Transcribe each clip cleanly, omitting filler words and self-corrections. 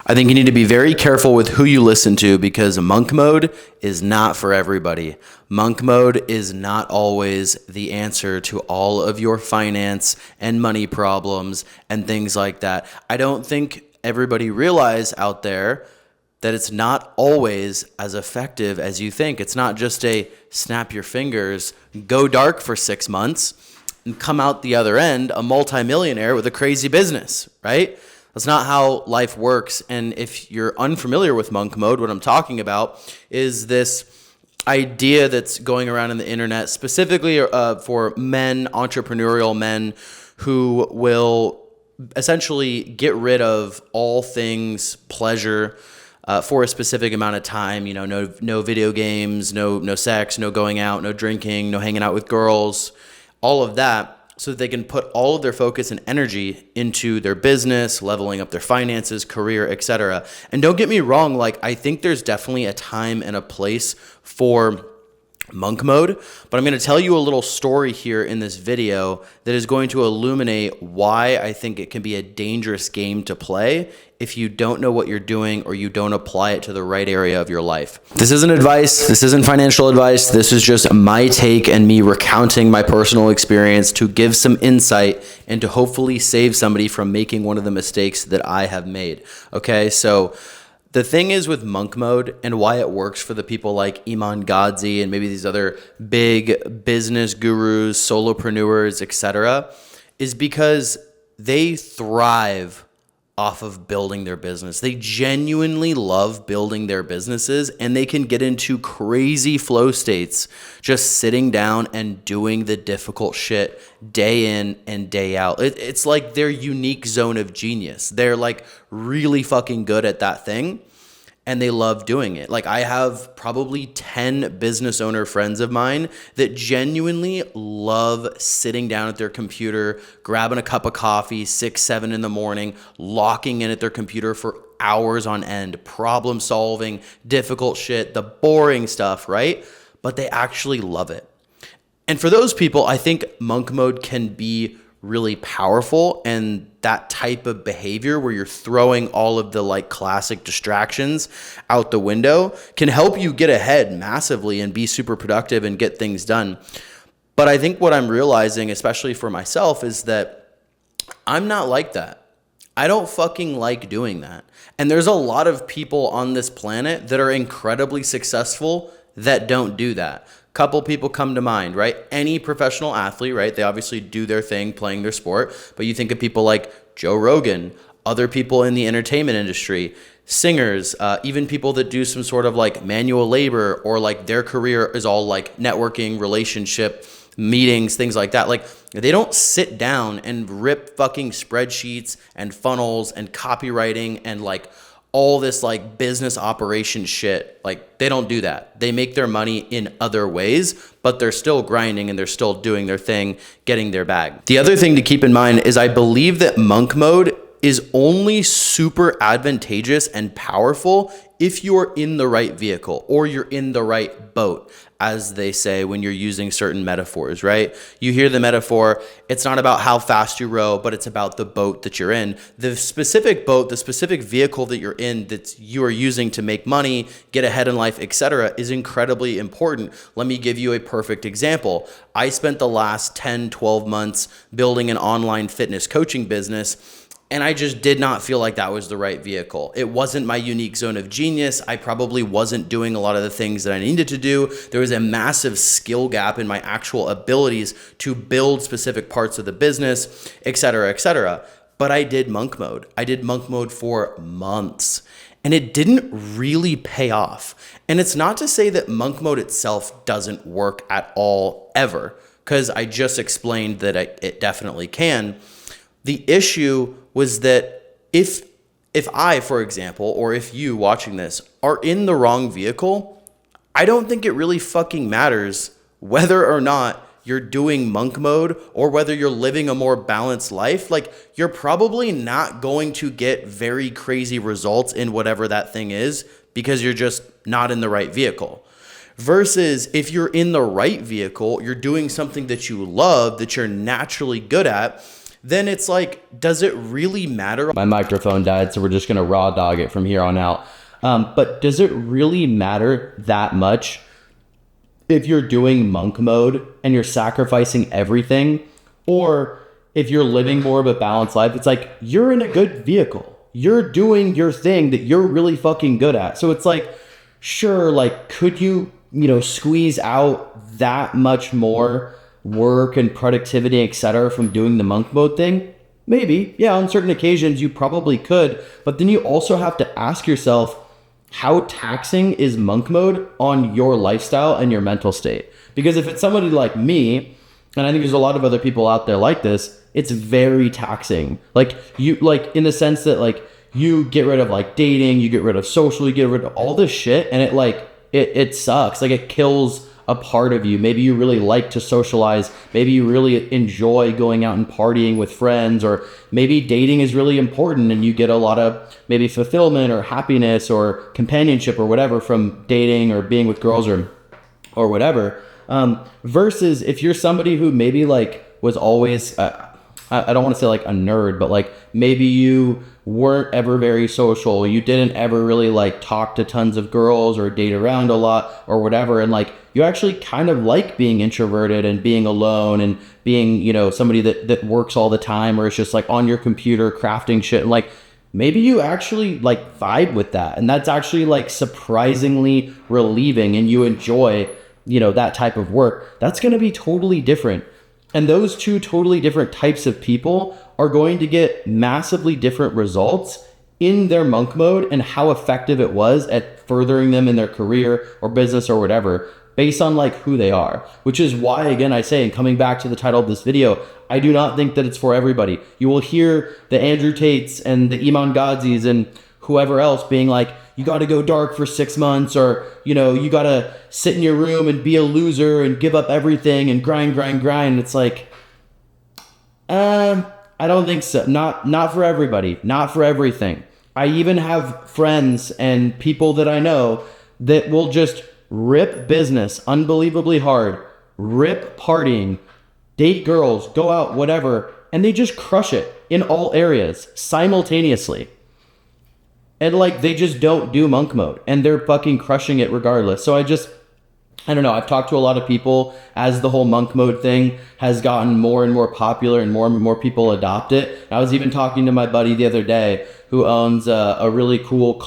I think you need to be very careful with who you listen to because monk mode is not for everybody. Monk mode is not always the answer to all of your finance and money problems and things like that. I don't think everybody realize out there that it's not always as effective as you think. It's not just a snap your fingers, go dark for 6 months, and come out the other end a multimillionaire with a crazy business, right? That's not how life works. And if you're unfamiliar with monk mode, what I'm talking about is this idea that's going around in the internet, specifically for men, entrepreneurial men, who will essentially get rid of all things pleasure for a specific amount of time. You know, no video games, no sex, no going out, no drinking, no hanging out with girls, all of that, so that they can put all of their focus and energy into their business, leveling up their finances, career, etc. And don't get me wrong, like I think there's definitely a time and a place for monk mode, but I'm going to tell you a little story here in this video that is going to illuminate why I think it can be a dangerous game to play if you don't know what you're doing or you don't apply it to the right area of your life. This isn't advice. This isn't financial advice. This is just my take and me recounting my personal experience to give some insight and to hopefully save somebody from making one of the mistakes that I have made. Okay, so the thing is with monk mode and why it works for the people like Iman Gadzhi and maybe these other big business gurus, solopreneurs, etc., is because they thrive off of building their business. They genuinely love building their businesses, and they can get into crazy flow states just sitting down and doing the difficult shit day in and day out. It's like their unique zone of genius. They're like really fucking good at that thing, and they love doing it. Like I have probably 10 business owner friends of mine that genuinely love sitting down at their computer, grabbing a cup of coffee, 6, 7 in the morning, locking in at their computer for hours on end, problem solving, difficult shit, the boring stuff, right? But they actually love it. And for those people, I think monk mode can be really powerful, and that type of behavior where you're throwing all of the like classic distractions out the window can help you get ahead massively and be super productive and get things done. But I think what I'm realizing, especially for myself, is that I'm not like that. I don't fucking like doing that. And there's a lot of people on this planet that are incredibly successful that don't do that. Couple people come to mind, right? Any professional athlete, right? They obviously do their thing playing their sport, but you think of people like Joe Rogan, other people in the entertainment industry, singers, even people that do some sort of like manual labor, or like their career is all like networking, relationship, meetings, things like that. Like they don't sit down and rip fucking spreadsheets and funnels and copywriting and like all this like business operation shit. Like they don't do that. They make their money in other ways, but they're still grinding and they're still doing their thing, getting their bag. The other thing to keep in mind is I believe that monk mode is only super advantageous and powerful if you're in the right vehicle or you're in the right boat, as they say when you're using certain metaphors, right? You hear the metaphor, it's not about how fast you row, but it's about the boat that you're in. The specific boat, the specific vehicle that you're in that you are using to make money, get ahead in life, etc., is incredibly important. Let me give you a perfect example. I spent the last 10, 12 months building an online fitness coaching business, and I just did not feel like that was the right vehicle. It wasn't my unique zone of genius. I probably wasn't doing a lot of the things that I needed to do. There was a massive skill gap in my actual abilities to build specific parts of the business, et cetera, et cetera. But I did monk mode. I did monk mode for months, and it didn't really pay off. And it's not to say that monk mode itself doesn't work at all ever, because I just explained that it definitely can. The issue was that if I, for example, or if you watching this are in the wrong vehicle, I don't think it really fucking matters whether or not you're doing monk mode or whether you're living a more balanced life. Like you're probably not going to get very crazy results in whatever that thing is because you're just not in the right vehicle. Versus if you're in the right vehicle, you're doing something that you love, that you're naturally good at, then it's like, does it really matter? My microphone died, so we're just gonna raw dog it from here on out. But does it really matter that much if you're doing monk mode and you're sacrificing everything, or if you're living more of a balanced life? It's like, you're in a good vehicle. You're doing your thing that you're really fucking good at. So it's like, sure, like, could you, squeeze out that much more work and productivity, etc., from doing the monk mode thing? Maybe. Yeah, on certain occasions you probably could. But then you also have to ask yourself, how taxing is monk mode on your lifestyle and your mental state? Because if it's somebody like me, and I think there's a lot of other people out there like this, it's very taxing. Like, in the sense that, like, you get rid of, like, dating, you get rid of social, you get rid of all this shit, and it sucks. Like, it kills a part of you. Maybe you really like to socialize. Maybe you really enjoy going out and partying with friends, or maybe dating is really important and you get a lot of maybe fulfillment or happiness or companionship or whatever from dating or being with girls or whatever. Versus if you're somebody who maybe, like, was always, I don't want to say like a nerd, but like maybe you weren't ever very social. You didn't ever really like talk to tons of girls or date around a lot or whatever. And like, you actually kind of like being introverted and being alone and being, somebody that works all the time, or it's just like on your computer crafting shit. And like, maybe you actually like vibe with that. And that's actually like surprisingly relieving, and you enjoy, that type of work. That's going to be totally different. And those two totally different types of people are going to get massively different results in their monk mode and how effective it was at furthering them in their career or business or whatever, based on like who they are. Which is why, again, I say, and coming back to the title of this video, I do not think that it's for everybody. You will hear the Andrew Tates and the Iman Gadzis and whoever else being like, you got to go dark for 6 months, or, you got to sit in your room and be a loser and give up everything and grind. It's like, I don't think so. Not for everybody, not for everything. I even have friends and people that I know that will just rip business unbelievably hard, rip partying, date girls, go out, whatever, and they just crush it in all areas simultaneously. And like, they just don't do monk mode and they're fucking crushing it regardless. So I don't know. I've talked to a lot of people as the whole monk mode thing has gotten more and more popular and more people adopt it. I was even talking to my buddy the other day who owns a really cool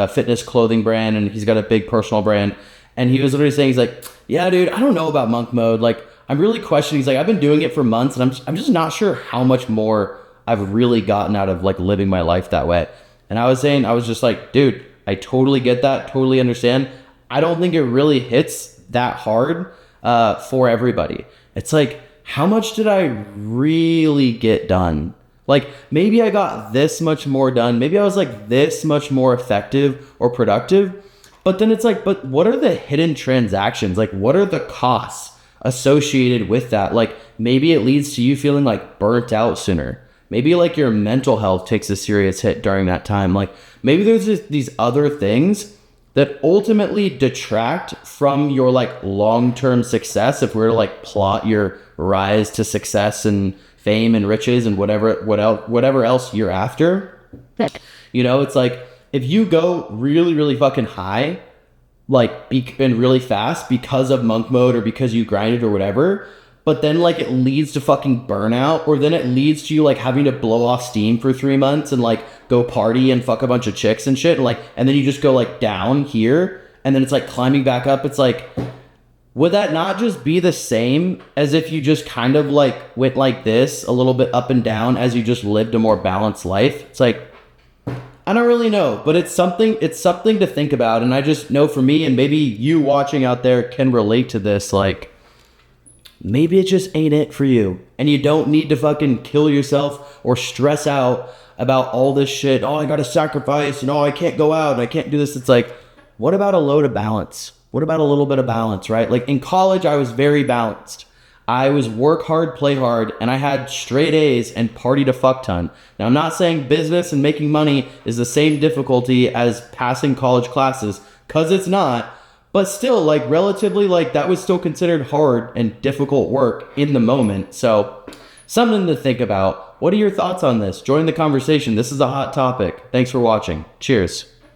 fitness clothing brand, and he's got a big personal brand. And he was literally saying, he's like, yeah, dude, I don't know about monk mode. Like, I'm really questioning. He's like, I've been doing it for months and I'm just not sure how much more I've really gotten out of like living my life that way. And I was just like, dude, I totally get that, totally understand. I don't think it really hits that hard for everybody. It's like, how much did I really get done? Like, maybe I got this much more done. Maybe I was like this much more effective or productive. But then it's like, but what are the hidden transactions? Like, what are the costs associated with that? Like, maybe it leads to you feeling like burnt out sooner. Maybe like your mental health takes a serious hit during that time. Like, maybe there's just these other things that ultimately detract from your like long-term success. If we're to like plot your rise to success and fame and riches and whatever else you're after, it's like, if you go really, really fucking high, and really fast because of monk mode or because you grinded or whatever, but then like it leads to fucking burnout, or then it leads to you like having to blow off steam for 3 months and like go party and fuck a bunch of chicks and shit, and then you just go like down here and then it's like climbing back up. It's like, would that not just be the same as if you just kind of like went like this a little bit up and down as you just lived a more balanced life? It's like, I don't really know, but it's something to think about. And I just know for me, and maybe you watching out there can relate to this, like, maybe it just ain't it for you. And you don't need to fucking kill yourself or stress out about all this shit. Oh, I gotta sacrifice, and oh, I can't go out and I can't do this. It's like, what about a load of balance? What about a little bit of balance, right? Like in college, I was very balanced. I was work hard, play hard, and I had straight A's and partied a fuck ton. Now, I'm not saying business and making money is the same difficulty as passing college classes, because it's not. But still, like, relatively, like, that was still considered hard and difficult work in the moment. So, Something to think about. What are your thoughts on this? Join the conversation. This is a hot topic. Thanks for watching. Cheers.